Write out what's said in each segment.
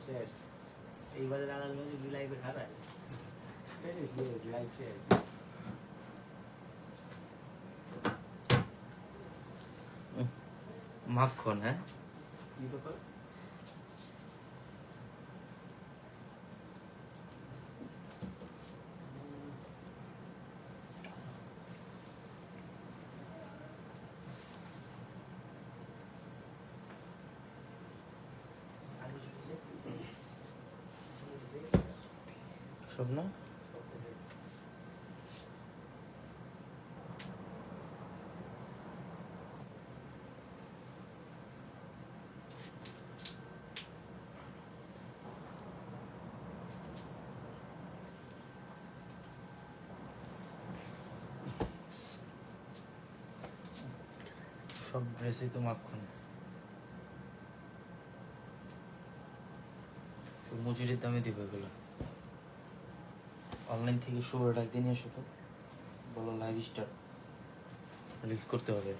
শেষ এইবারে আলাদা যদি লাইভে খারাপ লাইভ শেষ মাখন। হ্যাঁ কি ব্যাপার সব না সব ড্রেসই তো মাখন। মজুরির দামে দিব এগুলো। অনলাইন থেকে শুভর ডাক দিয়ে নিয়ে আসো তো, বলো লাইভ স্টার্ট রিলিজ করতে হবে।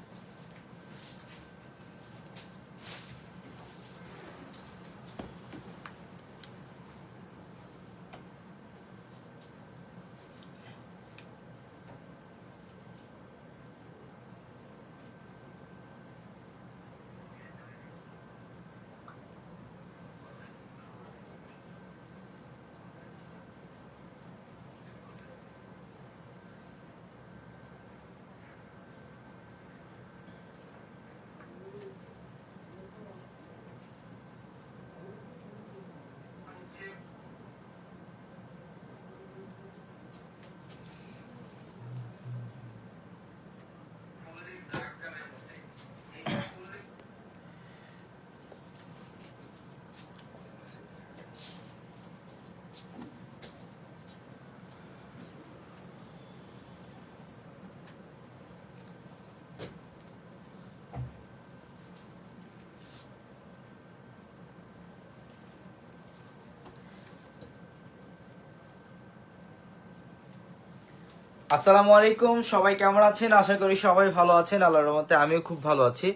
আসসালামু আলাইকুম, সবাই কেমন আছেন? আশা করি সবাই ভালো আছেন। আল্লাহর রহমতে আমিও খুব ভালো আছি।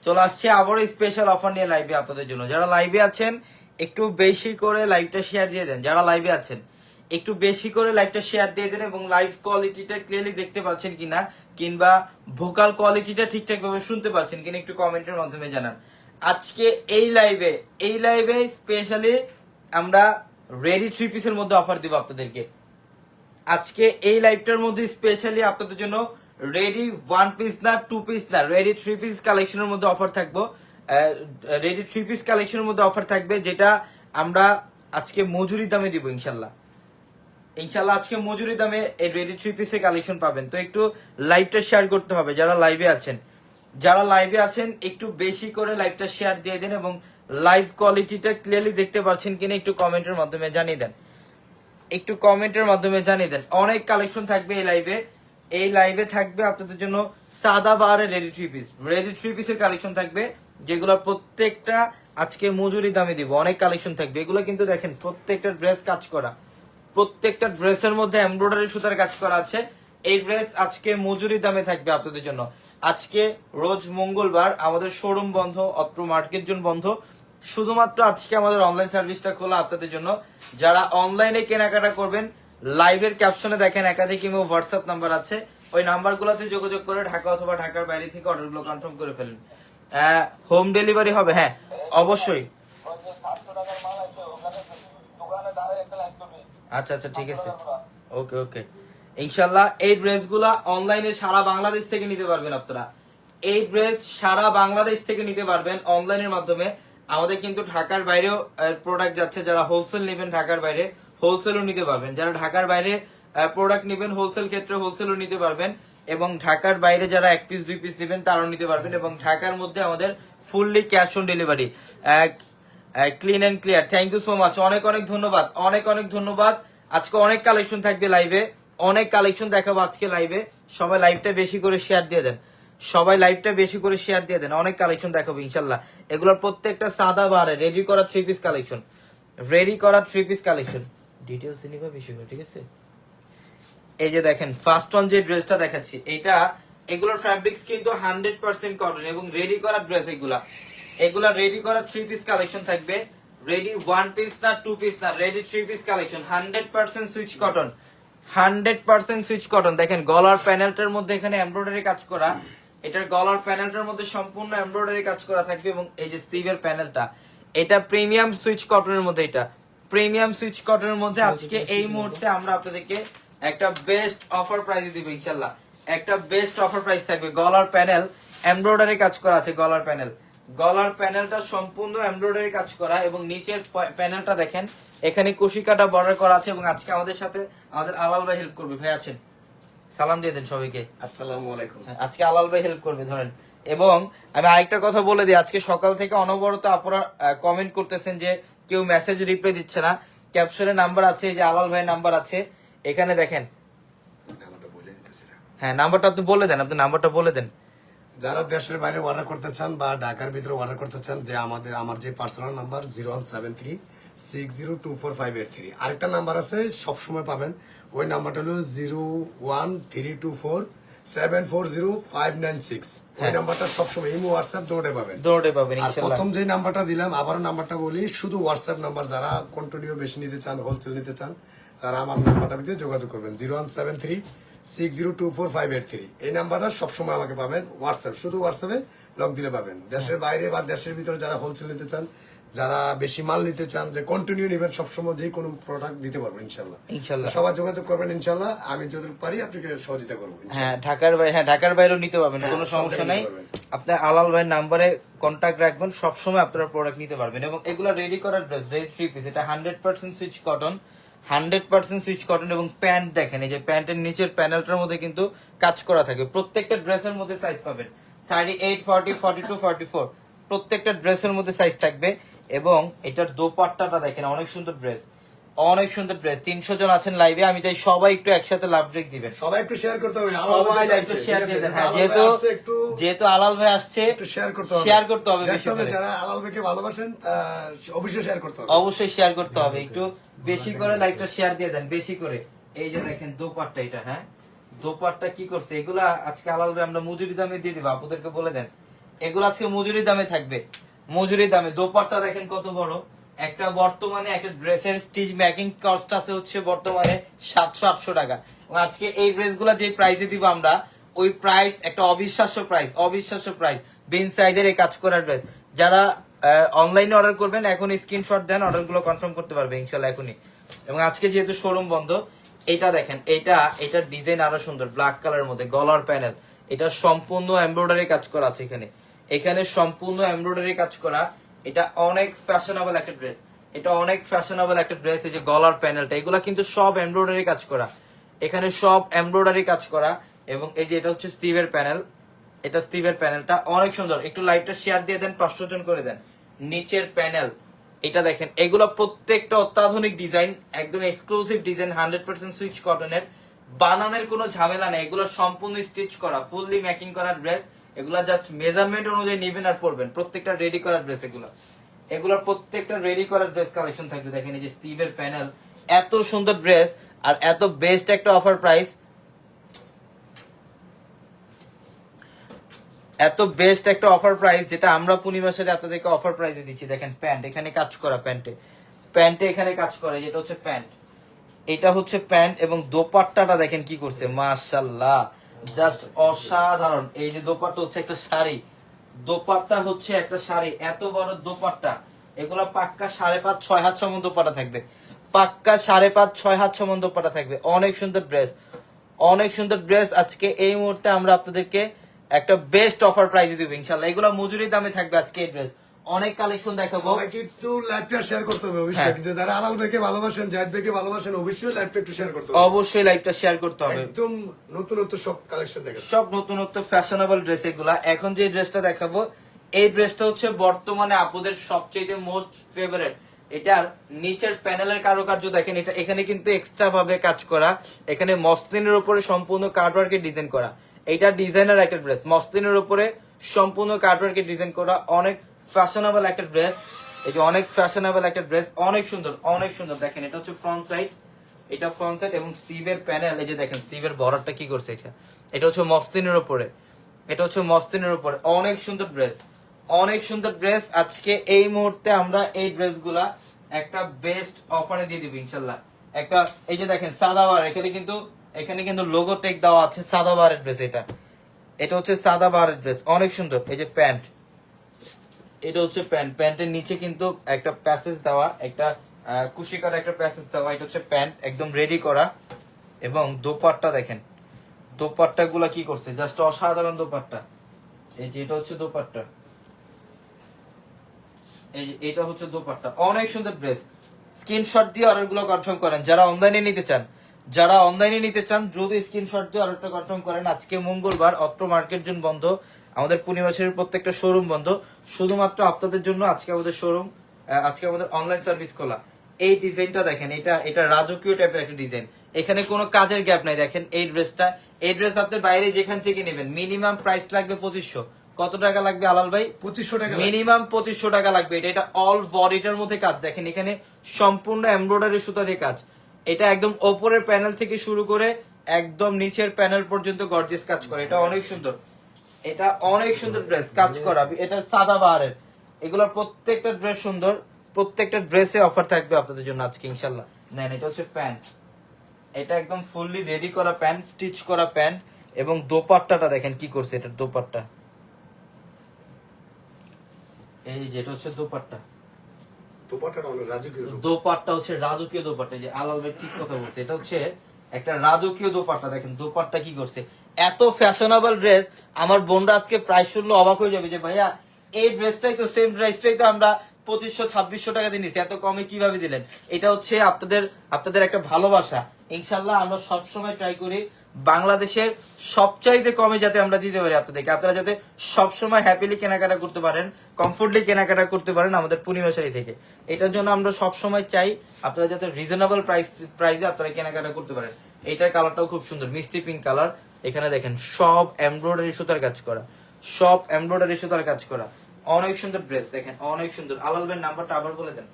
চলে আসছে আবারও স্পেশাল অফার নিয়ে লাইভে আপনাদের জন্য। যারা লাইভে আছেন একটু বেশি করে লাইভটা শেয়ার দিয়ে দেন। যারা লাইভে আছেন একটু বেশি করে লাইভটা শেয়ার দিয়ে দেন এবং লাইভ কোয়ালিটিটা ক্লিয়ারলি দেখতে পাচ্ছেন কিনা, কিংবা ভোকাল কোয়ালিটিটা ঠিকঠাক ভাবে শুনতে পাচ্ছেন কিনা একটু কমেন্টের মাধ্যমে জানান। আজকে এই লাইভে স্পেশালি আমরা রেডি 3 পিসের মধ্যে অফার দিব আপনাদেরকে। আজকে এই লাইভটার মধ্যে স্পেশালি আপনাদের জন্য রেডি 1 পিস না 2 পিস না, রেডি 3 পিস কালেকশনের মধ্যে অফার থাকবো। রেডি 3 পিস কালেকশনের মধ্যে অফার থাকবে, যেটা আমরা আজকে মজুরি দামে দিব ইনশাল্লাহ। আজকে মজুরি দামে এই রেডি 3 পিসের কালেকশন পাবেন। তো একটু লাইভটা শেয়ার করতে হবে যারা লাইভে আছেন একটু বেশি করে লাইভটা শেয়ার দিয়ে দেন এবং লাইভ কোয়ালিটিটা ক্লিয়ারলি দেখতে পাচ্ছেন কিনা একটু কমেন্টের মাধ্যমে জানিয়ে দেন। অনেক কালেকশন থাকবে এই লাইভে থাকবে আপনাদের জন্য সাদা বাহারের রেডি 3 পিসের কালেকশন থাকবে, যেগুলো প্রত্যেকটা আজকে মজুরি দামে দিব। অনেক কালেকশন থাকবে, এগুলো কিন্তু দেখেন প্রত্যেকটা ড্রেস কাজ করা, প্রত্যেকটা ড্রেসের মধ্যে এমব্রয়ডারি সুতার কাজ করা আছে। এই ড্রেস আজকে মজুরি দামে থাকবে আপনাদের জন্য। আজকে রোজ মঙ্গলবার আমাদের শোরুম বন্ধ, অত্র মার্কেট জোন বন্ধ, শুধুমাত্র আজকে আমাদের অনলাইন সার্ভিসটা খোলা আপনাদের জন্য। যারা অনলাইনে কেনাকাটা করবেন লাইভের ক্যাপশনে দেখেন একাধিক ইমো হোয়াটসঅ্যাপ নাম্বার আছে, ওই নাম্বারগুলোতে যোগাযোগ করে ঢাকা অথবা ঢাকার বাইরে থেকে অর্ডারগুলো কনফার্ম করে ফেলেন। হোম ডেলিভারি হবে, হ্যাঁ অবশ্যই। আচ্ছা ঠিক আছে, ওকে ইনশাল্লাহ। এই ড্রেসগুলা অনলাইনে সারা বাংলাদেশ থেকে নিতে পারবেন আপনারা। এই ড্রেস সারা বাংলাদেশ থেকে নিতে পারবেন অনলাইনের মাধ্যমে। আমাদের কিন্তু ঢাকার বাইরেও প্রোডাক্ট যাচ্ছে, যারা হোলসেল নেবেন ঢাকার বাইরে হোলসেলও নিতে পারবেন। যারা ঢাকার বাইরে প্রোডাক্ট নেবেন হোলসেল ক্ষেত্রে হোলসেলও নিতে পারবেন, এবং ঢাকার বাইরে যারা 1 পিস 2 পিস নেবেন তারাও নিতে পারবেন। এবং ঢাকার মধ্যে আমাদের fully cash on delivery, clean and clear. Thank you so much, অনেক ধন্যবাদ। আজকে অনেক কালেকশন থাকবে লাইভে, অনেক কালেকশন দেখাবো আজকে লাইভে। সবাই লাইভটা বেশি করে শেয়ার দিয়ে দেন, অনেক কালেকশন দেখাবো ইনশাল্লাহ। এগুলোর প্রত্যেকটা সাদা বারে রেডি করা 3 পিস কালেকশন, ডিটেইলস নিবা বেশি করে, ঠিক আছে? এই যে দেখেন ফার্স্ট অন যে ড্রেসটা দেখাচ্ছি, এগুলোর ফ্যাব্রিক্স কিন্তু 100% কটন এবং রেডি করা ড্রেস। এগুলা রেডি করা 3 পিস কালেকশন থাকবে। রেডি 1 পিস না 2 পিস না, ready 3 piece collection, 100% switch cotton, 100% switch cotton. দেখেন গলার প্যানেলটার মধ্যে এখানে এমব্রয়ডারি কাজ করা, এটার গলার প্যানেলটার মধ্যে সম্পূর্ণ এমব্রয়ডারি কাজ করা থাকবে এবং এই যে স্লিভের প্যানেলটা, এটা প্রিমিয়াম সুইচ কটনের মধ্যে, এটা প্রিমিয়াম সুইচ কটনের মধ্যে আজকে এই মুহূর্তে আমরা আপনাদেরকে একটা বেস্ট অফার প্রাইস দিব ইনশাআল্লাহ। একটা বেস্ট অফার প্রাইস থাকবে। গলার প্যানেল এমব্রয়ডারি কাজ করা আছে, গলার প্যানেল, গলার প্যানেলটা সম্পূর্ণ এমব্রয়ডারি কাজ করা এবং নিচের প্যানেলটা দেখেন এখানে কুশি কাটা বর্ডার করা আছে এবং আজকে আমাদের সাথে আমাদের আলাল ভাই হেল্প করবে। ভাই আছেন, সালাম দিয়ে দেন সবাইকে। আসসালামু আলাইকুম। আজকে আলাল ভাই হেল্প করবে ধরেন। এবং আমি আরেকটা কথা বলে দিই, আজকে সকাল থেকে অনবরত আপনারা কমেন্ট করতেছেন যে কেউ মেসেজ রিপ্লাই দিচ্ছে না। ক্যাপশনে নাম্বার আছে, এই যে আলাল ভাইয়ের নাম্বার আছে এখানে দেখেন। নাম্বারটা বলে দিতেছি না। হ্যাঁ নাম্বারটা আপনি বলে দেন, আপনি নাম্বারটা বলে দেন। যারা দেশের বাইরে অর্ডার করতে চান বা ঢাকার ভিতরে অর্ডার করতে চান, যে আমার যে পার্সোনাল নাম্বার 0173602458 আরেকটা নাম্বার আছে সবসময় পাবেন, ওই নাম্বারটা হলো 01324740596। ওই নাম্বারটা সবসময় ইমো হোয়াটসঅ্যাপ দুটোই পাবেন, দৌড়ে পাবেন আর ইনশাআল্লাহ। প্রথম যে নাম্বারটা দিলাম আবারও নাম্বারটা বলি, শুধু হোয়াটসঅ্যাপ নাম্বার, যারা কন্টিনিউ বেশি নিতে চান, হোলসেল নিতে চান, তারা আমার নাম্বারটা ভিতরে যোগাযোগ করবেন 01736024583। এই নাম্বারটা সবসময় আমাকে পাবেন হোয়াটসঅ্যাপ, শুধু হোয়াটসঅ্যাপে লক দিলে পাবেন। দেশের বাইরে বা দেশের ভিতরে যারা হোলসেল নিতে চান, যারা বেশি মাল নিতে চান, যে কন্টিনিউ নেবেন, সবসময় যে কোনো প্রোডাক্ট দিতে পারবো ইনশাল্লাহ। ইনশাআল্লাহ সবাই যোগাযোগ করবেন ইনশাল্লাহ, আমি যতটুকু পারি আপনাকে সহযোগিতা করবো। হ্যাঁ ঢাকার বাইরে, হ্যাঁ ঢাকার বাইরেও নিতে পারবেন, কোনো হ্যাঁ, সমস্যা সব নাই। নিতে পারবেন। আপনার আলাল ভাইয়ের নাম্বারে কন্ট্যাক্ট রাখবেন, সবসময় আপনারা প্রোডাক্ট নিতে পারবেন। এবং এগুলো রেডি করার ড্রেস, রেডি 3 পিস, এটা 100% সুইচ কটন, 100% সুইচ কটন। এবং প্যান্ট দেখেন, এই যে প্যান্টের নিচের প্যানেলটার মধ্যে কিন্তু কাজ করা থাকে। প্রত্যেকটা ড্রেসের মধ্যে সাইজ পাবেন 38, 40, 42, 44, প্রত্যেকটা ড্রেসের মধ্যে সাইজ থাকবে। এবং এটার দোপাট্টাটা দেখেন, অনেক সুন্দর ড্রেস, অনেক সুন্দর ড্রেস। 300 জন আছেন লাইভে, আমি চাই সবাই একটু একসাথে লাভ ব্রেক দিবেন, সবাই একটু শেয়ার করতে হবে, সবাই একটু শেয়ার দিয়ে দেন। হ্যাঁ যেহেতু আলাল ভাই আসছে, একটু শেয়ার করতে হবে, শেয়ার করতে হবে বেশি দেখতে হবে। করে। যারা আলাল ভাইকে ভালোবাসেন অবশ্যই শেয়ার করতে হবে, অবশ্যই শেয়ার করতে হবে, একটু বেশি করে লাইভটা শেয়ার দিয়ে দেন, বেশি করে। এই যে দেখেন দোপাট্টা, এটা হ্যাঁ দোপাট্টা কি করছে, এগুলা আজকে আলাল ভাই আমরা মজুরি দামে দিয়ে দিব, আপুদেরকে বলে দেন এগুলো আজকে মজুরি দামে থাকবে, মজুরি দামে। দোপাট্টা দেখেন কত বড় একটা, বর্তমানে একটা ড্রেসের স্টিচ মেকিং কস্ট আছে হচ্ছে বর্তমানে 700-800 টাকা। এবং আজকে এই ড্রেসগুলো যে প্রাইসে দিব আমরা, ওই প্রাইস একটা অবিশ্বাস্য প্রাইস, অবিশ্বাস্য প্রাইস। বিন সাইজের এই কাজ করার ড্রেস, যারা অনলাইনে অর্ডার করবেন এখন স্ক্রিনশট দেন, অর্ডারগুলো কনফার্ম করতে পারবে ইনশাআল্লাহ এখনই। এবং আজকে যেহেতু শোরুম বন্ধ, এটা দেখেন, এটার ডিজাইন আরো সুন্দর, ব্ল্যাক কালারের মধ্যে গলার প্যানেল, এটা সম্পূর্ণ এমব্রয়ডারি কাজ করা আছে এখানে, এখানে সম্পূর্ণ এমব্রয়ডারি কাজ করা। এটা অনেক ফ্যাশনেবল একটা ড্রেস, এটা অনেক ফ্যাশনেবল একটা ড্রেস। এই যে গলার প্যানেলটা, এগুলা কিন্তু সব এমব্রয়ডারি কাজ করা, এখানে সব এমব্রয়ডারি কাজ করা। এবং এই যে এটা হচ্ছে স্টিভের প্যানেল, এটা স্টিভের প্যানেলটা অনেক সুন্দর। একটু লাইটটা শেয়ার দিয়ে দেন, 500 জন করে দেন। নিচের প্যানেল এটা দেখেন, এগুলো প্রত্যেকটা অত্যাধুনিক ডিজাইন, একদম এক্সক্লুসিভ ডিজাইন, 100% সুইচ কটনের, বানানের কোনো ঝামেলা নেই। এগুলো সম্পূর্ণ স্টিচ করা, ফুললি মেকিং করা ড্রেস। এগুলা জাস্ট মেজারমেন্ট অনুযায়ী নেবেন আর পরবেন। প্রত্যেকটা রেডি করা ড্রেস, এগুলোর প্রত্যেকটা রেডি করা ড্রেস কালেকশন থাকবে। দেখেন এই যে স্টিভের প্যানেল, এত সুন্দর ড্রেস আর এত বেস্ট একটা অফার প্রাইস, এত বেস্ট একটা অফার প্রাইস যেটা আমরা পূর্ণিমাসের আপনাদেরকে অফার প্রাইসে দিচ্ছি। দেখেন প্যান্ট, এখানে কাজ করা, প্যান্টে এখানে কাজ করে, যেটা হচ্ছে প্যান্ট, এটা হচ্ছে প্যান্ট। এবং দোপাট্টাটা দেখেন কি করছে, মাশাআল্লাহ, জাস্ট অসাধারণ। এই যে দোপাট্টা হচ্ছে একটা শাড়ি, দোপাট্টা হচ্ছে একটা শাড়ি, এত বড় দোপাট্টা। এগুলা পাক্কা 5.5-6 হাত সমান দোপাট্টা থাকবে, পাক্কা 5.5-6 হাত সমান দোপাট্টা থাকবে। অনেক সুন্দর ড্রেস, অনেক সুন্দর ড্রেস। আজকে এই মুহূর্তে আমরা আপনাদেরকে একটা বেস্ট অফার প্রাইসে দিব ইনশাআল্লাহ। এগুলো মজুরি দামে থাকবে আজকে এই ড্রেস। অনেক কালেকশন দেখাবো, সবাইকে একটু লাইভটা শেয়ার করতে হবে অবশ্যই। যে যারা আলাল ভাইকে ভালোবাসেন, জাহিদ ভাইকে ভালোবাসেন, অবশ্যই লাইভটা একটু শেয়ার করতে হবে, অবশ্যই লাইভটা শেয়ার করতে হবে। একদম নতুন সব কালেকশন দেখেন, সব নতুনত্ব ফ্যাশনেবল ড্রেস এগুলা। এখন যে ড্রেসটা দেখাবো, এই ড্রেসটা হচ্ছে বর্তমানে আপুদের সবচেয়ে মোস্ট ফেভারিট। এটার নিচের প্যানেলের কারুকার্য দেখেন, এটা এখানে কিন্তু এক্সট্রা ভাবে কাজ করা, এখানে মসলিনের উপরে সম্পূর্ণ কাটওয়ার্কের ডিজাইন করা। এটা ডিজাইনার একটা ড্রেস, মসলিনের উপরে সম্পূর্ণ কাটওয়ার্কের ডিজাইন করা, অনেক ফ্যাশনেবল একটা ড্রেস। এই যে অনেক ফ্যাশনেবল একটা ড্রেস, অনেক সুন্দর, অনেক সুন্দর। দেখেন এটা হচ্ছে ফ্রন্ট সাইড, এটা ফ্রন্ট সাইড এবং স্টিভের প্যানেল। এই যে দেখেন স্টিভের বর্ডারটা কি করছে, এটা হচ্ছে মসলিনের উপরে, এটা হচ্ছে মসলিনের উপরে, অনেক সুন্দর ড্রেস, অনেক সুন্দর ড্রেস। আজকে এই মুহূর্তে আমরা এই ড্রেসগুলা একটা বেস্ট অফারে দিয়ে দিব ইনশাল্লাহ। একটা এই যে দেখেন সাদাবার, এখানে কিন্তু লোগো টেক দেওয়া আছে। সাদাবারের ড্রেস এটা হচ্ছে সাদাবারের ড্রেস, অনেক সুন্দর। এই যে প্যান্ট, এটা হচ্ছে প্যান্ট, প্যান্টের নিচে কিন্তু একটা প্যাসেজ দেওয়া, একটা কুশি করা একটা প্যাসেজ দেওয়া। এটা হচ্ছে প্যান্ট একদম রেডি করা। এবং দোপাট্টা দেখেন, দোপাট্টা গুলা কি করছে, জাস্ট অসাধারণ দোপাট্টা। এই যে এটা হচ্ছে দোপাট্টা, এই যে এটা হচ্ছে দোপাট্টা, অনেক সুন্দর ড্রেস। স্ক্রিনশট দিয়ে অর্ডার গুলো কনফার্ম করেন যারা অনলাইনে নিতে চান। দ্রুত স্ক্রিনশট দিয়ে অর্ডারটা কনফার্ম করেন। আজকে মঙ্গলবার, অত্র মার্কেট জোন বন্ধ, আমাদের পূর্ণিমাসের প্রত্যেকটা শোরুম বন্ধ। শুধুমাত্র আপনাদের জন্য আজকে আমাদের শোরুম, আজকে আমাদের অনলাইন সার্ভিস খোলা। এই ডিজাইনটা দেখেন, এটা রাজকীয় টাইপের একটা ডিজাইন, এখানে কোনো কাজের গ্যাপ নাই। দেখেন এই ড্রেস আপনি বাইরে যেখান থেকে নেবেন মিনিমাম প্রাইস লাগবে 2500। কত টাকা লাগবে আলাল ভাই? 2500 টাকা। মিনিমাম 2500 টাকা লাগবে। এটা অল বডিটার মধ্যে কাজ, দেখেন এখানে সম্পূর্ণ এমব্রয়ডারি সুতা দিয়ে কাজ। এটা একদম ওপরের প্যানেল থেকে শুরু করে একদম নিচের প্যানেল পর্যন্ত গর্জিয়াস কাজ করে। এটা অনেক সুন্দর, এটা অনেক সুন্দর ড্রেস, কাজ করা। এটা সাদাবাহারের, এগুলোর প্রত্যেকটা ড্রেস সুন্দর, প্রত্যেকটা ড্রেসে অফার থাকবে আপনাদের জন্য আজকে ইনশাল্লাহ। নেন, এটা হচ্ছে প্যান্ট, এটা একদম ফুললি রেডি করা প্যান্ট, স্টিচ করা প্যান্ট। এবং দোপাট্টাটা দেখেন কি করছে, এটা দোপাট্টা, এই যে এটা হচ্ছে দোপাট্টা। দোপাট্টাটা অনেক রাজকীয়। দোপাট্টা হচ্ছে রাজকীয় দোপাট্টা, যে আলাল ভাই ঠিক কথা বলছে, এটা হচ্ছে একটা রাজকীয় দোপাট্টা। দেখেন দোপাট্টা কি করছে, এত ফ্যাশনেবল ড্রেস। আমার বোনরা আজকে প্রাইস শুনলে অবাক হয়ে যাবে যে ভাইয়া এই ড্রেসটাই তো, সেম ড্রেসটাই তো আমরা 2500-2600 টাকা দিয়ে নিচ্ছি, এত কমে কিভাবে দিলেন? এটা হচ্ছে আপনাদের একটা ভালোবাসা। ইনশাল্লাহ আমরা সবসময় ট্রাই করি বাংলাদেশের সবচাইতে কমে যাতে আমরা দিতে পারি আপনাদেরকে, আপনারা যাতে সবসময় হ্যাপিলি কেনাকাটা করতে পারেন, কমফোর্টলি কেনাকাটা করতে পারেন আমাদের পূর্ণিমাশারি থেকে। এটার জন্য আমরা সবসময় চাই আপনারা যাতে রিজনেবল প্রাইসে আপনারা কেনাকাটা করতে পারেন। এইটার কালারটাও খুব সুন্দর, মিষ্টি পিঙ্ক কালার। এখানে দেখেন সব এমব্রয়ডারি সুতার কাজ করা, সব এমব্রয়ডারি সুতার কাজ করা, অনেক সুন্দর ড্রেস। দেখেন অনেক সুন্দর। আলাল ভাই নাম্বারটা আবার বলে দেন।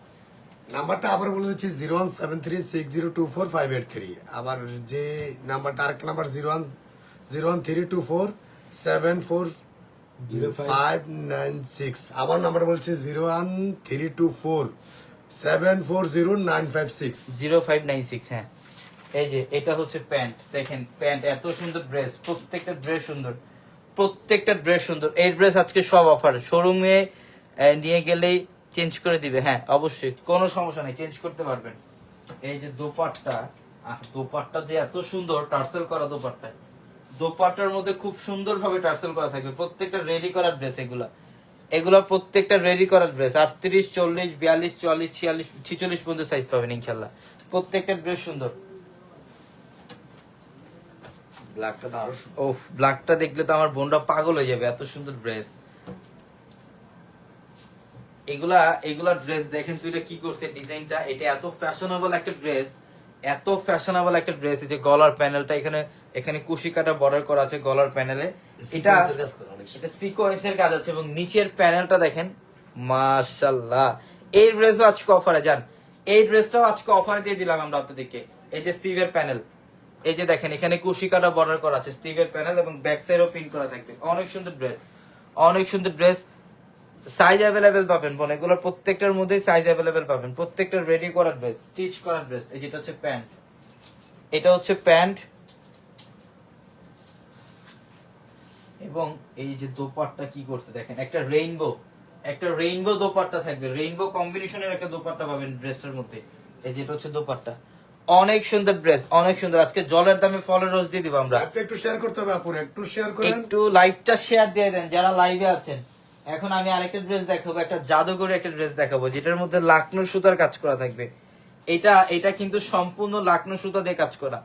নাম্বারটা আবার বলে দিচ্ছি 01736024583। আবার যে নাম্বারটা, আরেকটা নাম্বার 01324740596। আবার নাম্বার বলছি 01324740956। 0596। হ্যাঁ, এই যে এটা হচ্ছে প্যান্ট, দেখেন প্যান্ট, এত সুন্দর ড্রেস, প্রত্যেকটা ড্রেস সুন্দর, প্রত্যেকটা ড্রেস সুন্দর। এই ড্রেস আজকে সব অফার, শোরুমে নিয়ে গেলেই চেঞ্জ করে দিবে। হ্যাঁ অবশ্যই, কোনো সমস্যা নেই, চেঞ্জ করতে পারবেন। এই যে দোপাট্টা, দোপাট্টা যে এত সুন্দর, টার্সেল করা দোপাট্টা, দোপাট্টার মধ্যে খুব সুন্দর ভাবে টার্সেল করা থাকবে। প্রত্যেকটা রেডি করা ড্রেস, এগুলা প্রত্যেকটা রেডি করা ড্রেস। 38, 40, 42, 44, 46, 46 পর্যন্ত সাইজ পাবেন ইনশাল্লাহ। প্রত্যেকটা ড্রেস সুন্দর। ব্ল্যাকটা তো আরো সুন্দর। ওফ, ব্ল্যাকটা দেখলে তো আমার বোনরা পাগল হয়ে যাবে, এত সুন্দর ড্রেস। এগুলা ড্রেস দেখেন তো, এটা কি করছে ডিজাইনটা, এটা এত ফ্যাশনেবল একটা ড্রেস, এত ফ্যাশনেবল একটা ড্রেস। এই যে গলার প্যানেলটা, এখানে কুশি কাটা বর্ডার করা আছে গলার প্যানেলে, এটা সিকোয়েন্সের কাজ আছে। এবং নিচের প্যানেলটা দেখেন, মাশাআল্লাহ। এই ড্রেসও আজকে অফারে যান, এই ড্রেসটাও আজকে অফারে দিয়ে দিলাম আমরা আপনাদেরকে। এই যে স্টিভের প্যানেল, এই যে দেখেন এখানে কুশি কাটা বর্ডার করা আছে, স্টিভের প্যানেল এবং ব্যাক সাইডও প্রিন্ট করা থাকবে। অনেক সুন্দর ড্রেস, অনেক সুন্দর ড্রেস। সাইজ অ্যাভেলেবেল পাবেন বোন, এগুলোর প্রত্যেকটার মধ্যেই সাইজ অ্যাভেলেবেল পাবেন। প্রত্যেকটা রেডি করা ড্রেস, স্টিচ করা ড্রেস। এই যেটা হচ্ছে প্যান্ট, এটা হচ্ছে প্যান্ট। এবং এই যে দোপাট্টা কি করছে দেখেন, একটা রেইনবো দোপাট্টা থাকবে, রেইনবো কম্বিনেশনের একটা দোপাট্টা পাবেন ড্রেসটার মধ্যে। এই যেটা হচ্ছে দোপাট্টা, অনেক সুন্দর ড্রেস, অনেক সুন্দর। আজকে জলের দামে ফলের রস দিয়ে দিব আমরা। একটু শেয়ার করতে হবে আপুর, একটু শেয়ার করেন, একটু লাইভটা শেয়ার দিয়ে দেন যারা লাইভে আছেন। এখন আমি আরেকটা ড্রেস দেখাবো, একটা জাদুকরি একটা ড্রেস দেখাবো, যেটার মধ্যে লাকনো সুতার কাজ করা থাকবে। এটা কিন্তু সম্পূর্ণ লাকনো সুতা দিয়ে কাজ করা,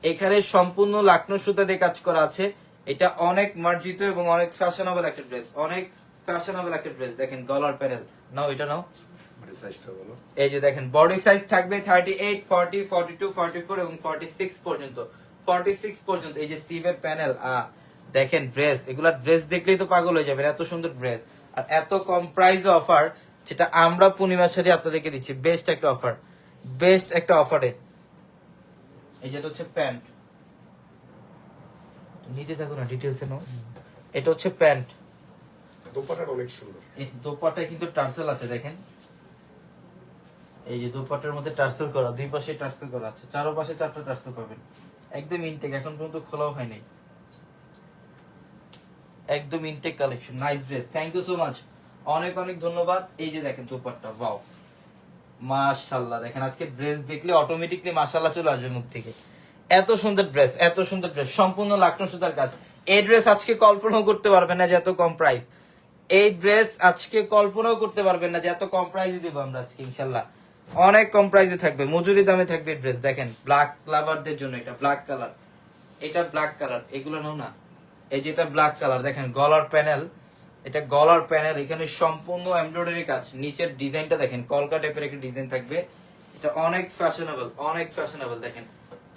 এখানে সম্পূর্ণ লাকনো সুতা দিয়ে কাজ করা আছে। এটা অনেক মার্জিত এবং অনেক ফ্যাশনেবল একটা ড্রেস, অনেক ফ্যাশনেবল একটা ড্রেস। দেখেন গলার প্যানেল, নাও এটা নাও। এই যে দেখেন বডি সাইজ থাকবে 38, 40, 42, 44 এবং 46 পর্যন্ত, 46 পর্যন্ত। এই যে স্টিভের প্যানেল, দেখেন ড্রেস, এগুলা ড্রেস দেখলেই তো পাগল হয়ে যাবেন, এত সুন্দর ড্রেস আর এত কম প্রাইসে অফার, যেটা আমরা পূর্ণিমাশারি আপনাদেরকে দিচ্ছি। বেস্ট একটা অফার, বেস্ট একটা অফারে। এই যেটা হচ্ছে প্যান্ট, নিতে থাকো না ডিটেইলসে নাও। এটা হচ্ছে প্যান্ট, দোপাট্টাটা অনেক সুন্দর। এই দোপাট্টায় কিন্তু টার্সেল আছে দেখেন, এই যে দোপাট্টার মধ্যে টার্সেল করা, দুই পাশে টার্সেল করা আছে, চারপাশে 4টা টার্সেল পাবেন। একদম ইনটেক, এখন পর্যন্ত খোলাও হয়নি, একদম intact collection. Nice dress, thank you so much, অনেক অনেক ধন্যবাদ। এই যে দেখেন দোপাট্টা, ওয়াও মাশাআল্লাহ। দেখেন আজকে ড্রেস দেখলে অটোমেটিকলি মাশাআল্লাহ চলে আসবে মুখ থেকে। এত সুন্দর ড্রেস, এত সুন্দর ড্রেস, সম্পূর্ণ লাকনো সুতার কাজ। এই ড্রেস আজকে কল্পনাও করতে পারবেন না যে এত কম প্রাইস। এই ড্রেস আজকে কল্পনাও করতে পারবেন না যে এত কম প্রাইসে দিব আমরা আজকে ইনশাআল্লাহ। অনেক কম প্রাইসে থাকবে, মজুরি দামে থাকবে ড্রেস। দেখেন ব্ল্যাক লাভারদের জন্য এটা ব্ল্যাক কালার, এটা ব্ল্যাক কালার, এগুলো নাও না, এই যে এটা ব্ল্যাক কালার। দেখেন গলার প্যানেল, এটা গলার প্যানেল, এখানে সম্পূর্ণ এমব্রয়ডারি কাজ। নিচের ডিজাইনটা দেখেন, কলকা টাইপের একটা ডিজাইন থাকবে। এটা অনেক ফ্যাশনেবল, অনেক ফ্যাশনেবল। দেখেন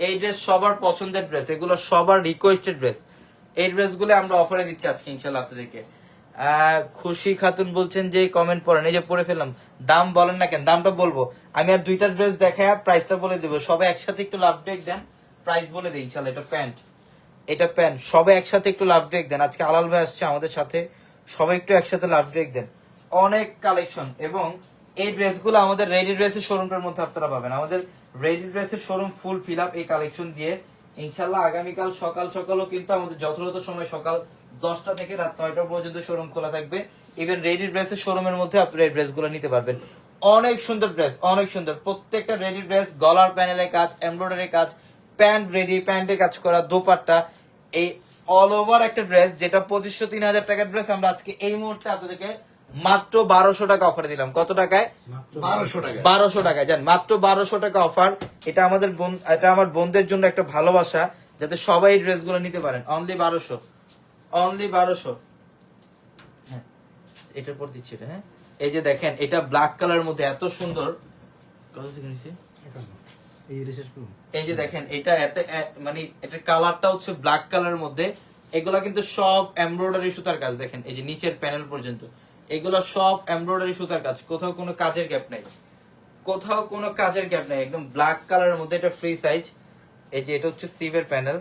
এই ড্রেস সবার পছন্দের ড্রেস, এগুলো সবার রিকোয়েস্টেড ড্রেস। এই ড্রেসগুলো আমরা অফারে দিচ্ছি আজকে ইনশাআল্লাহ আপনাদেরকে। খুশি খাতুন বলছেন যে কমেন্ট পড়েন, এই যে পড়ে ফেললাম। দাম বলেন না কেন, দামটা বলবো আমি। আর দুইটা ড্রেস দেখায় প্রাইসটা বলে দেবো। সবাই একসাথে একটু লাভ ব্রেক দেন, প্রাইস বলে দিই ইনশাআল্লাহ। এটা প্যান্ট, এটা প্যান্ট, সবাই একসাথে একটু লাভ ব্রেক দেন। আজকে আলাল ভাই আসছে আমাদের সাথে, সবাই একটু একসাথে লাভ ব্রেক দেন। অনেক কালেকশন, এবং এই ড্রেসগুলো আমাদের রেডি ড্রেসের শোরুমটার মধ্যে আপনারা পাবেন। আমাদের রেডি ড্রেসের শোরুম ফুল ফিল আপ এই কালেকশন দিয়ে ইনশাআল্লাহ। আগামীকাল সকাল সকালও কিন্তু আমাদের যথাযথ সময় সকাল 10টা থেকে রাত 9টা পর্যন্ত শোরুম খোলা থাকবে। ইভেন রেডি ড্রেসের শোরুমের মধ্যে আপনারা এই ড্রেসগুলো নিতে পারবেন। অনেক সুন্দর ড্রেস, অনেক সুন্দর প্রত্যেকটা রেডি ড্রেস। গলার প্যানেলের কাজ, এমব্রয়ডারি কাজ, প্যান্ট রেডি, প্যান্টে কাজ করা, দোপাট্টা, এই অল ওভার একটা ড্রেস যেটা 2500-3000 টাকার ড্রেস আমরা আজকে এই মুহূর্তে আপনাদেরকে মাত্র 1200 টাকা অফারে দিলাম। কত টাকায়? 1200 টাকা। 1200 টাকায়, জান মাত্র 1200 টাকা অফার। এটা আমাদের বোন, এটা আমার বোনদের জন্য একটা ভালোবাসা, যাতে সবাই এই ড্রেসগুলো নিতে পারেন। Only 1200, only 1200। হ্যাঁ এটার পর দিচ্ছি এটা। হ্যাঁ এই যে দেখেন, এটা ব্ল্যাক কালারের মধ্যে এত সুন্দর। কত সেকেন্ড হইছে? এই যে দেখেন, এটা মানে এটার কালারটা হচ্ছে ব্ল্যাক কালারের মধ্যে। এগুলা কিন্তু সব এমব্রয়ডারি সুতার কাজ। দেখেন এই যে নিচের প্যানেল পর্যন্ত এগুলো সব এমব্রয়ডারি সুতার কাজ, কোথাও কোনো কাজের গ্যাপ নাই, কোথাও কোনো কাজের গ্যাপ নাই। একদম ব্ল্যাক কালারের মধ্যে, এটা ফ্রি সাইজ। এই যে এটা হচ্ছে স্টিভের প্যানেল,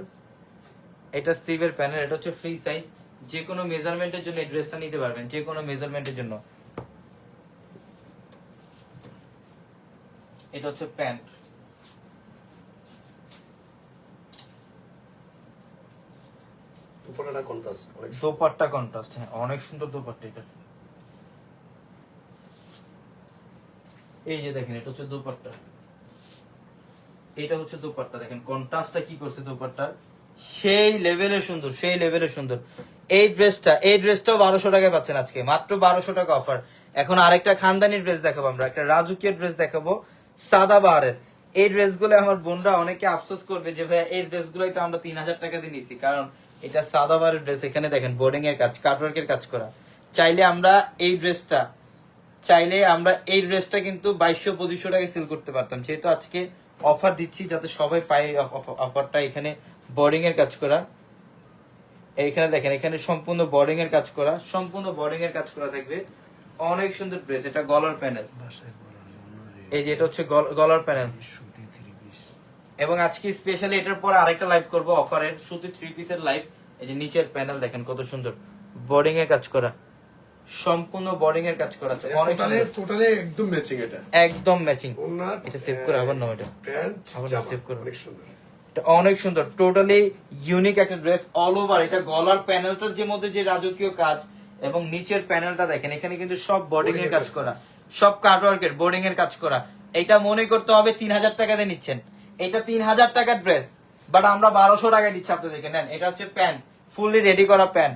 এটা স্টিভের প্যানেল, এটা হচ্ছে ফ্রি সাইজ। যে কোনো মেজারমেন্টের জন্য এই ড্রেসটা নিতে পারবেন, যে কোনো মেজারমেন্টের জন্য। এটা হচ্ছে প্যান্ট, দোপাট্টাটা কন্ট্রাস্ট অনেক সুন্দর। দোপাট্টা কন্ট্রাস্ট, হ্যাঁ অনেক সুন্দর দোপাট্টা এটা। এই যে দেখেন এটা হচ্ছে দোপাট্টা, এটা হচ্ছে দোপাট্টা। দেখেন কন্ট্রাস্টটা কি করছে দোপাট্টার, সেই লেভেলে সুন্দর, সেই লেভেলে সুন্দর। এই ড্রেসটাও 1200 টাকায় পাচ্ছেন আজকে, মাত্র 1200 টাকা অফার। এখন আরেকটা খানদানি ড্রেস দেখাবো আমরা, একটা রাজকীয় ড্রেস দেখাবো সাদাবাহারের। এই ড্রেসগুলো আমার বোনরা অনেকে আফসোস করবে যে ভাই এই ড্রেসগুলোই তো আমরা 3000 টাকা দিয়ে নিছি, কারণ এটা সাদাবাহারের ড্রেস। এখানে দেখেন বোর্ডিং এর কাজ, কাটওয়ার্কের কাজ করা। চাইলে আমরা এই ড্রেসটা কিন্তু 2200-2500 টাকায় সেল করতে পারতাম, যেহেতু আজকে অফার দিচ্ছি যাতে সবাই পায় অফারটা। এখানে বোর্ডিং এর কাজ করা, এখানে দেখেন এখানে সম্পূর্ণ বোর্ডিং এর কাজ করা, সম্পূর্ণ বোর্ডিং এর কাজ করা থাকবে। অনেক সুন্দর ড্রেস। এটা গলার প্যানেল, এই যে এটা হচ্ছে গলার প্যানেল। এবং আজকে স্পেশালি এটার পর আরেকটা লাইভ করব অফারের, সুতি 3 পিসের লাইভ। এই যে নিচের প্যানেল দেখেন কত সুন্দর, বোর্ডিং এর কাজ করা, সম্পূর্ণ বোর্ডিং এর কাজ করা আছে। অনেক টোটালি একদম ম্যাচিং, এটা একদম ম্যাচিং। ওনার এটা সেভ করে আবার নাও, এটা প্যান্ট আবার জামা সেভ করো। অনেক সুন্দর, এটা অনেক সুন্দর, টোটালি ইউনিক একটা ড্রেস। অল ওভার এটা গলার প্যানেলটার যে মধ্যে যে রাজকীয় কাজ, এবং নিচের প্যানেলটা দেখেন এখানে কিন্তু সব বোর্ডিং এর কাজ করা, সব কাটওয়ার্কের বোর্ডিং এর কাজ করা। এটা মনে করতে হবে 3000 টাকা দিয়ে নিচ্ছেন, এটা 3000 টাকার ড্রেস, বাট আমরা 1200 টাকায় দিচ্ছি আপনাদেরকে। নেন, এটা হচ্ছে প্যান্ট, ফুললি রেডি করা প্যান্ট,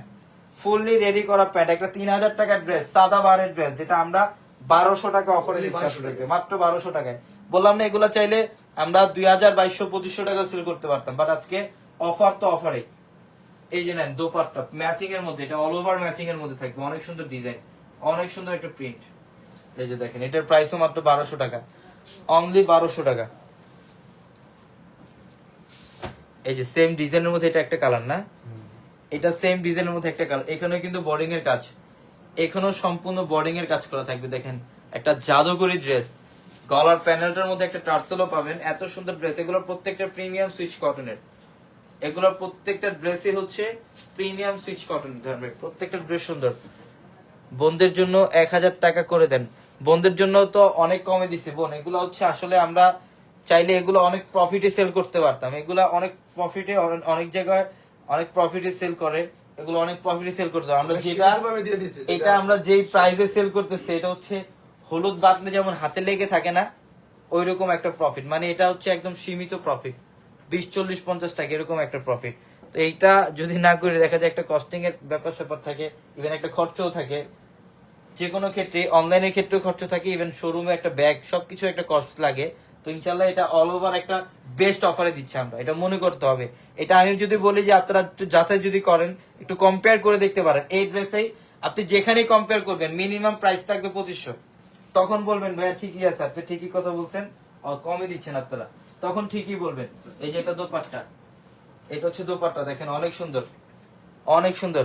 ফুললি রেডি করা প্যান্ট। একটা 3000 টাকার ড্রেস, সাদাবাহারের ড্রেস, যেটা আমরা 1200 টাকা অফারে দিচ্ছি আপনাদেরকে, মাত্র 1200 টাকায়। বললাম না এগুলা চাইলে আমরা 2000, 2200, 2500 টাকা সেল করতে পারতাম, বাট আজকে অফার তো অফারে। এই যে নেন দোপাট্টা ম্যাচিং এর মধ্যে, এটা অল ওভার ম্যাচিং এর মধ্যে থাকবে। অনেক সুন্দর ডিজাইন, অনেক সুন্দর একটা প্রিন্ট। এই যে দেখেন এটার প্রাইসও মাত্র 1200 টাকা, অনলি 1200 টাকা। এই যে সেম ডিজাইনের মধ্যে এটা একটা কালার না, এটা সেম ডিজাইনের মধ্যে একটা কালার। এখানেও কিন্তু বোর্ডিং এর কাজ, এখানেও সম্পূর্ণ বোর্ডিং এর কাজ করা থাকবে। দেখেন একটা জাদুকরি ড্রেস, গলার প্যানেলটার মধ্যে একটা টার্সেলও পাবেন। এত সুন্দর ড্রেস, এগুলোর প্রত্যেকটা প্রিমিয়াম সুইচ কটনের, এগুলোর প্রত্যেকটা ড্রেসই হচ্ছে প্রিমিয়াম সুইচ কটন ধরনের, প্রত্যেকটা ড্রেস সুন্দর। বোনদের জন্য 1000 টাকা করে দেন। বোনদের জন্য তো অনেক কমে দিছে বোন, এগুলো হচ্ছে আসলে আমরা চাইলে এগুলো অনেক প্রফিটে সেল করতে পারতাম, এগুলা অনেক প্রফিটে অনেক জায়গায় অনেক প্রফিটে সেল করে, এগুলো অনেক প্রফিটে সেল করতে আমরা যেটা সীমিতভাবে দিয়ে দিচ্ছি, এটা আমরা যেই প্রাইসে সেল করতেছি এটা হচ্ছে হলুদ বাটলে যেমন হাতে লেগে থাকে না ওই রকম একটা প্রফিট, মানে এটা হচ্ছে একদম সীমিত প্রফিট, 20, 40, 50 টাকা এরকম একটা প্রফিট। তো এইটা যদি না করে দেখা যায় একটা কস্টিং এর ব্যাপার স্যাপার থাকে, ইভেন একটা খরচও থাকে, যে কোনো ক্ষেত্রে অনলাইনের ক্ষেত্রেও খরচ থাকে, ইভেন শোরুমে একটা ব্যাগ সবকিছু একটা কস্ট লাগে। তো ইনশাল্লাহ এটা অল ওভার একটা বেস্ট অফারে দিচ্ছে আমরা, এটা মনে করতে হবে। এটা আমি যদি বলি যে আপনারা একটু যাচাই যদি করেন, একটু কম্পেয়ার করে দেখতে পারেন, এই ড্রেসেই আপনি যেখানেই কম্পেয়ার করবেন মিনিমাম প্রাইস থাকবে 2500, তখন বলবেন ভাইয়া ঠিকই আছে, আপনি ঠিকই কথা বলছেন, কমে দিচ্ছেন আপনারা, তখন ঠিকই বলবেন। এই যে এটা দোপাট্টা, এটা হচ্ছে দোপাট্টা, দেখেন অনেক সুন্দর, অনেক সুন্দর।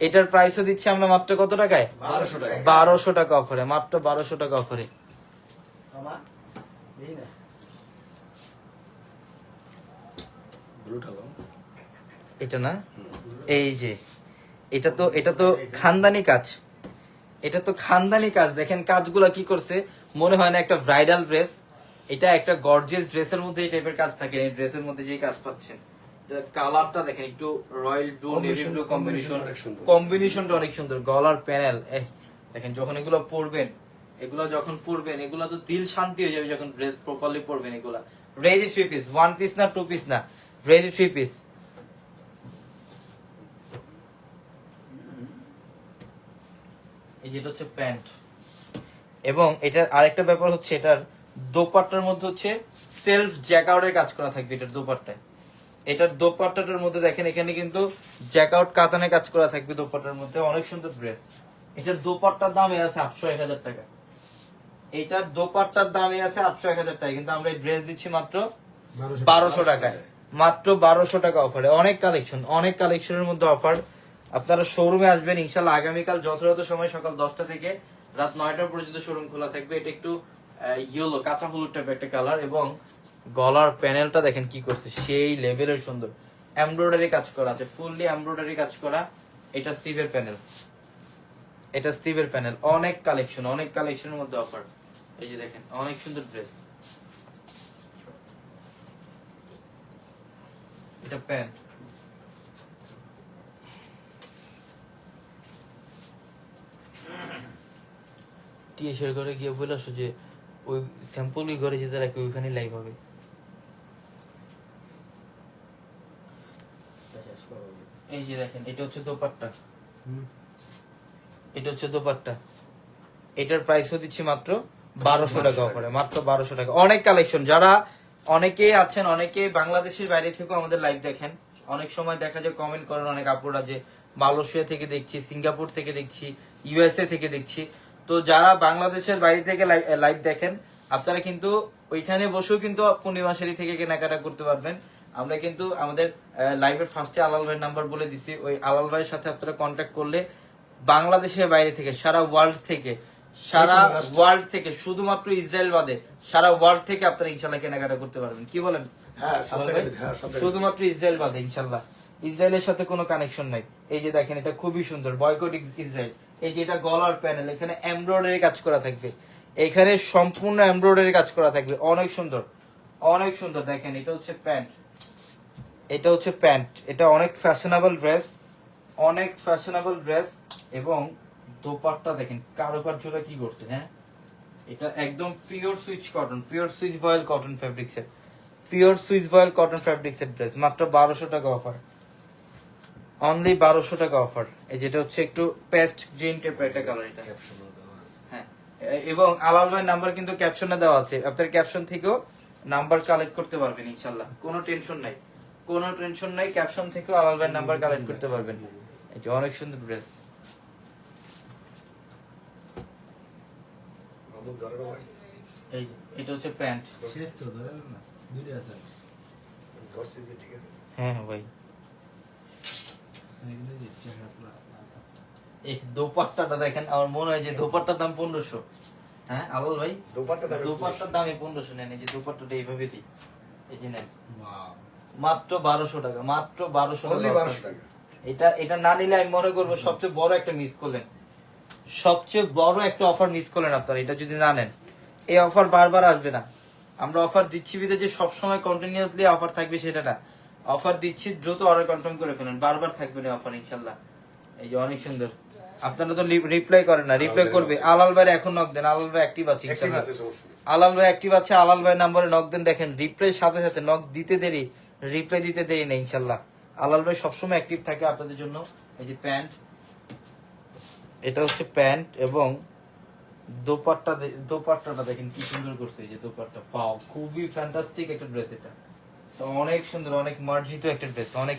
এটার প্রাইসও দিচ্ছি আমরা মাত্র কত টাকায়? 1200 টাকা। 1200 টাকা অফারে, মাত্র 1200 টাকা অফারে। মামা এই না ব্রুটাল। এটা না, এই যে এটা তো খানদানি কাজ, এটা তো খানদানি কাজ। দেখেন কাজগুলা কি করছে, মনে হয় না একটা ব্রাইডাল ড্রেস, এটা একটা গর্জিয়াস ড্রেসের মধ্যে এই টাইপের কাজ থাকে। এই ড্রেসের মধ্যে যে কাজ পাচ্ছেন, কালারটা দেখেন একটু royal blue navy blue combination, কম্বিনেশনটা অনেক সুন্দর। গলার প্যানেল দেখেন, যখন এগুলো পরবেন, এগুলা তো দিল শান্তি হয়ে যাবে যখন ড্রেস প্রপারলি পরবেন। এগুলা রেডি 3 পিস, 1 পিস না 2 পিস না, রেডি 3 পিস। এই যেটা হচ্ছে প্যান্ট, এবং এটার আরেকটা ব্যাপার হচ্ছে এটার দোপাট্টার মধ্যে হচ্ছে সেলফ জ্যাকআউটের কাজ করা থাকবে এটার দোপাট্টায়। এটার দোপাট্টাটার মধ্যে দেখেন এখানে কিন্তু জ্যাকআউট কাতানের কাজ করা থাকবে দোপাট্টার মধ্যে, অনেক সুন্দর ড্রেস। এটার দোপাট্টার দামে আছে 800-1000 টাকা, এটার দোপাট্টার দামে আছে 800-1000 টাকা, কিন্তু আমরা এই ড্রেস দিচ্ছি মাত্র 1200 টাকায়, মাত্র 1200 টাকা অফারে। অনেক কালেকশন, অনেক কালেকশনের মধ্যে অফার। আপনারা শোরুমে আসবেন ইনশাল্লাহ আগামীকাল যথাযথ সময় সকাল 10টা থেকে রাত 9টা পর্যন্ত শোরুম খোলা থাকবে। এটা একটু ইয়েলো কাঁচা হলুদ টাইপের একটা কালার, এবং গলার প্যানেলটা দেখেন কি করছে, সেই লেভেলের সুন্দর এমব্রয়ডারি কাজ করা আছে, ফুললি এমব্রয়ডারি কাজ করা। এটা স্টিভের প্যানেল, এটা স্টিভের প্যানেল। অনেক কালেকশন, অনেক কালেকশনের মধ্যে অফার। এই যে দেখেন অনেক সুন্দর ড্রেস, এটা প্যান্ট। টিএসের ঘরে গিয়ে বলে আসো যে ওই স্যাম্পল ওই ঘরে যেতে রাখি, ওইখানে লাইভ হবে। শেষ করো এই যে দেখেন এটা হচ্ছে দোপাট্টা, এটা হচ্ছে দোপাট্টা। এটার প্রাইসও দিচ্ছি মাত্র 1200 টাকা অফারে, মাত্র 1200 টাকা। অনেক কালেকশন। যারা অনেকেই আছেন, অনেকে বাংলাদেশের বাইরে থেকেও আমাদের লাইভ দেখেন, অনেক সময় দেখা যায় কমেন্ট করেন অনেক আপুরা যে মালয়েশিয়া থেকে দেখছি, সিঙ্গাপুর থেকে দেখছি, ইউএসএ থেকে দেখছি। তো যারা বাংলাদেশের বাইরে থেকে লাইভ দেখেন, আপনারা কিন্তু ওইখানে বসেও কিন্তু পূর্ণিমা শাড়ি থেকে কেনাকাটা করতে পারবেন। আমরা কিন্তু আমাদের লাইভের ফার্স্টে আলাল ভাইয়ের নাম্বার বলে দিছি, ওই আলাল ভাইয়ের সাথে আপনারা কন্ট্যাক্ট করলে বাংলাদেশের বাইরে থেকে, সারা ওয়ার্ল্ড থেকে, সারা ওয়ার্ল্ড থেকে, শুধুমাত্র ইসরায়েল বাদে সারা ওয়ার্ল্ড থেকে আপনারা ইনশাল্লাহ কেনাকাটা করতে পারবেন। কি বলেন? হ্যাঁ, আলাল ভাই? শুধুমাত্র ইসরায়েল বাদে ইনশাল্লাহ, ইসরায়েলের সাথে কোনো কানেকশন নাই। এই যে দেখেন এটা খুবই সুন্দর, বয়কট ইসরায়েল। এই যে এটা গলার প্যানেল, এখানে এমব্রয়ডারি কাজ করা থাকবে, এখানে সম্পূর্ণ এমব্রয়ডারি কাজ করা থাকবে, অনেক সুন্দর, অনেক সুন্দর। দেখেন এটা হচ্ছে প্যান্ট, এটা হচ্ছে প্যান্ট। এটা অনেক ফ্যাশনেবল ড্রেস, অনেক ফ্যাশনেবল ড্রেস। এবং দোপাট্টা দেখেন কারুকার্যটা কি করছে। হ্যাঁ, এটা একদম pure Swiss cotton, pure Swiss voile cotton ফ্যাব্রিক্সের, পিওর সুইচ ভয়েল কটন ফ্যাব্রিক্সের ড্রেস, মাত্র 1200 টাকা অফার, অনলি 1200 টাকা অফার। এই যেটা হচ্ছে একটু পেস্ট গ্রিন টাইপের একটা কালার এটা। হ্যাঁ, এবং আলাল ভাইয়ের নাম্বার কিন্তু ক্যাপশনে দেওয়া আছে, আপনার ক্যাপশন থেকেও নাম্বার কালেক্ট করতে পারবেন ইনশাল্লাহ, কোনো টেনশন নাই, কোনো টেনশন নাই। ক্যাপশন থেকেও আলাল ভাইয়ের নাম্বার কালেক্ট করতে পারবেন। এই যে অনেক সুন্দর ড্রেস। এই যে এটা হচ্ছে প্যান্ট। শেষ তো ধরেন না, দুইটা আছে। হ্যাঁ ভাই, এখানে যে চেহারা পুরা এই দোপাট্টাটা দেখেন, আমার মনে হয় যে দোপাট্টার দাম 1500। হ্যাঁ আলাল ভাই, দোপাট্টার দামে 1500 নেন। এই যে দোপাট্টাটা এইভাবে দিই, এই যে নেন, ওয়াও, মাত্র 1200 টাকা, মাত্র 1200 Only টাকা। 1200 টাকা। এটা না নিলে আমি মনে করবো সবচেয়ে বড় একটা মিস করলেন। সবচেয়ে বড় একটা অফার মিস করলেন আপনারা, এটা যদি জানেন এই অফার বারবার আসবে না। আমরা অফার দিচ্ছি বিদে যে সবসময় কন্টিনিউয়াসলি অফার থাকবে সেটা না, অফার দিচ্ছি দ্রুত অর্ডার কনফার্ম করে ফেলেন, বারবার থাকবে না অফার ইনশাল্লাহ। এই যে অনেক সুন্দর, আপনারা তো রিপ্লাই করেন না, রিপ্লাই করবে। আলাল ভাই এখন নক দেন, আলাল ভাই অ্যাক্টিভ আছে ইনশাল্লাহ। আলাল ভাই অ্যাক্টিভ আছে, আলাল ভাই নম্বরে নক দেন। দেখেন রিপ্লাই সাথে সাথে, নক দিতে দেরি, রিপ্লাই দিতে দেরি নেই ইনশাল্লাহ। আলাল ভাই সবসময় অ্যাক্টিভ থাকে আপনাদের জন্য। এই যে প্যান্ট, এটা হচ্ছে প্যান্ট এবং দোপাট্টাটা দেখেন কি সুন্দর করছে। এই যে দোপাট্টা, পাও খুবই ফ্যান্টাস্টিক একটা ড্রেস। এটা তো অনেক সুন্দর, অনেক মার্জিত একটা ড্রেস, অনেক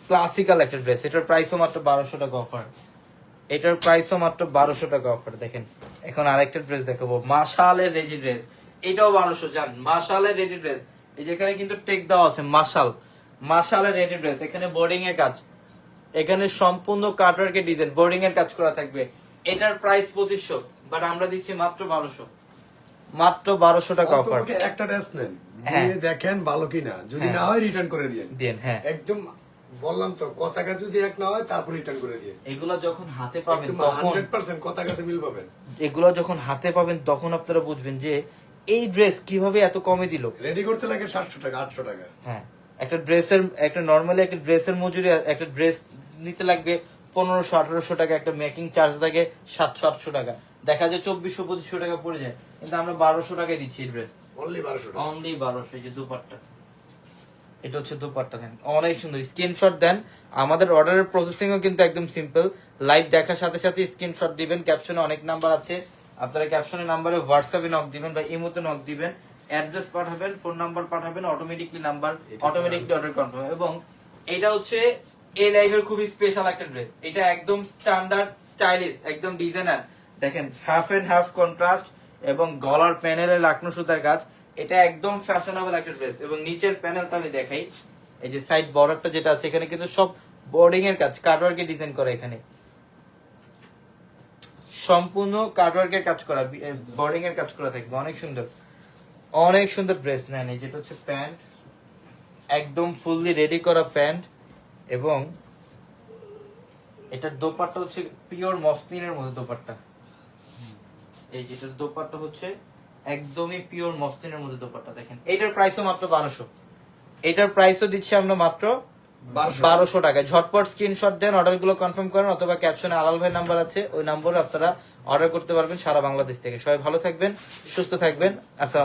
ক্লাসিক্যাল একটা ড্রেস। এটার প্রাইসও মাত্র 1200 টাকা অফার, এটার প্রাইসও মাত্র 1200 টাকা অফার। দেখেন এখন আরেকটা ড্রেস দেখাবো, মাশালের রেডি ড্রেস, এটাও 1200। জান মাশালের রেডি ড্রেস, এই যেখানে কিন্তু টেক দেওয়া আছে মাশালের রেডি ড্রেস। এখানে বোর্ডিং এর কাজ, এখানে সম্পূর্ণ কাটওয়ার্কের ডিজাইন, বোর্ডিং এর কাজ করা থাকবে। এটার প্রাইস 2500, বাট আমরা দিচ্ছি মাত্র 1200, মাত্র 1200 টাকা অফার। একটা ড্রেস নেন, হ্যাঁ। দিয়ে দেখেন ভালো কিনা, যদি হ্যাঁ। না হয় রিটার্ন করে দিয়েন। দেন হ্যাঁ, একদম বললাম তো, কথা কাছে যদি এক না হয় তারপর রিটার্ন করে দিয়ে। এগুলো যখন হাতে পাবেন একদম তখন, 100% কথা কাছে মিল পাবেন। এগুলো যখন হাতে পাবেন তখন আপনারা বুঝবেন যে এই ড্রেস কিভাবে এত কমে দিল। রেডি করতে লাগে 700 টাকা 800 টাকা। হ্যাঁ, একটা ড্রেসের, একটা নরমালি একটা ড্রেসের মজুরি, একটা ড্রেস নিতে লাগবে 1500-1800 টাকা, একটা মেকিং চার্জ লাগে 700-800 টাকা, দেখা যায় 2400-2500 টাকা পড়ে যায়, কিন্তু আমরা 1200 টাকায় দিচ্ছি এই ড্রেস, অনলি 1200 টাকা। অনলি 1200। এই যে দুপাট্টা, এটা হচ্ছে দুপাট্টা, দেন অনেক সুন্দর। স্ক্রিনশট দেন, আমাদের অর্ডারের প্রসেসিংও কিন্তু একদম সিম্পল। লাইভ দেখার সাথে সাথে স্ক্রিনশট দিবেন, ক্যাপশনে অনেক নাম্বার আছে, আপনারা ক্যাপশনের নাম্বারে হোয়াটসঅ্যাপে নক দিবেন বা ইমোতে নক দিবেন, অ্যাড্রেস পাঠাবেন, ফোন নাম্বার পাঠাবেন, automatically number, automatically order confirm. এবং এটা হচ্ছে এই লাইভের খুবই স্পেশাল একটা ড্রেস, এটা একদম স্ট্যান্ডার্ড স্টাইলিশ, একদম ডিজাইনার। দেখেন হাফ এন্ড হাফ কন্ট্রাস্ট এবং গলার প্যানেলে লাকনো সুতার কাজ, এটা একদম ফ্যাশনেবল একটা ড্রেস। এবং নিচের প্যানেলটা আমি দেখাই, এই যে সাইড বর্ডারটা যেটা আছে এখানে কিন্তু সব বোর্ডিং এর কাজ, কাটওয়ার্কের ডিজাইন করা, এখানে সম্পূর্ণ কাটওয়ার্কের কাজ করা, বোর্ডিং এর কাজ করা থাকবে, অনেক সুন্দর, অনেক সুন্দর ড্রেস। নেন এই যেটা হচ্ছে প্যান্ট, একদম ফুললি রেডি করা প্যান্ট, এবং এটার দোপাট্টা হচ্ছে পিওর মসলিনের মধ্যে দোপাট্টা। এই যেটার দোপাট্টা হচ্ছে একদমই পিওর মসলিনের মধ্যে দোপাট্টা। দেখেন এটার প্রাইসও মাত্র 1200, এটার প্রাইসও দিচ্ছি আমরা মাত্র 1200 টাকায়। ঝটপট স্ক্রিনশট দেন, অর্ডার গুলো কনফার্ম করেন, অথবা ক্যাপশনে আলাল ভাই নাম্বার আছে, ওই নম্বরে আপনারা অর্ডার করতে পারবেন সারা বাংলাদেশ থেকে। সবাই ভালো থাকবেন, সুস্থ থাকবেন, আসসালাম।